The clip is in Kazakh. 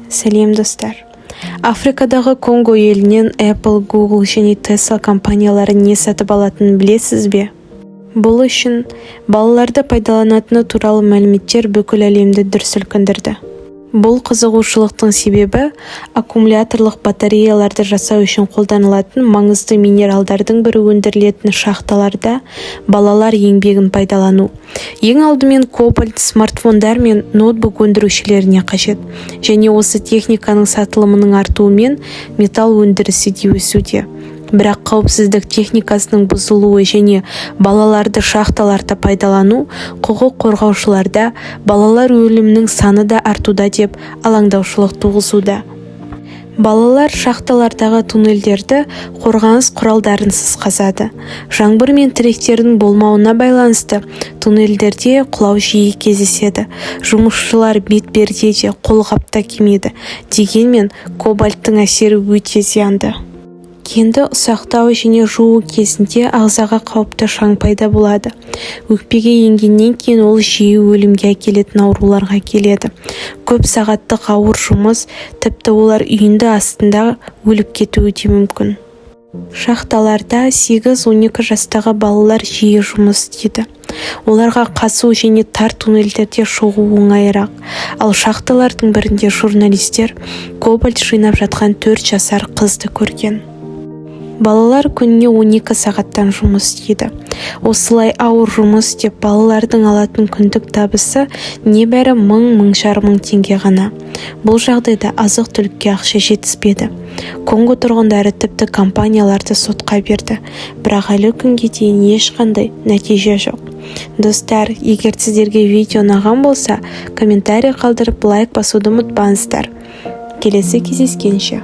Сәлем достар. Африкадағы Конго елінен Apple, Google және Tesla компаниялары не сатып алатынын білесіз бе? Бұл үшін балаларды пайдаланатыны туралы мәліметтер бүкіл әлемді дүр сілкіндірді. Бұл қызығушылықтың себебі аккумуляторлық батареяларды жасау үшін қолданылатын маңызды минералдардың бірі өндірілетін шахталарда балалар еңбегін пайдалану. Ең алдымен кобальт смартфондар мен ноутбук өндірушілеріне қажет, және осы техниканың сатылымының артуымен металл өндірісі де өсуде. Бірақ қауіпсіздік техникасының бұзылуы және балаларды шахталарда пайдалану құқық қорғаушыларда балалар өлімінің саны да артуда деп алаңдаушылық туғызуда. Балалар шахталардағы туннельдерді қорғаныс құралдарынсыз қазады. Жаңбыр мен тіректердің болмауына байланысты туннельдерде құлау жиі кездеседі. Жұмысшылар бетперде де қолғапта кимейді. Дегенмен кобальттың әсері өте зиянды. Кенді ұсақтау және жуу кезінде ағзаға қауіпті шаң пайда болады. Өкпеге енгеннен кейін ол жиі өлімге әкелетін ауруларға келеді. Көп сағаттық ауыр жұмыс, тіпті олар үйінді астында өліп кетуі де мүмкін. Шахталарда 8-12 жастағы балалар жиі жұмыс істейді. Оларға қасу және тар туннельдерде шығу оңайырақ. Ал шахталардың бірінде журналистер кобальт жинап жатқан 4 жасар қызды көрген. Балалар күніне 12 сағаттан жұмыс істейді. Осылай ауыр жұмыс деп балалардың алатын күндік табысы небәрі 1000-1500 теңге ғана. Бұл жағдайда азық-түлікке ақша жетіспеді. Конго тұрғындары тіпті компанияларды сотқа берді. Бірақ әлі күнге дейін ешқандай нәтиже жоқ. Достар, егер сіздерге видео ұнаған болса, комментарий қалдырып лайк басуды ұмытпаңыздар. Келесі кездескенше.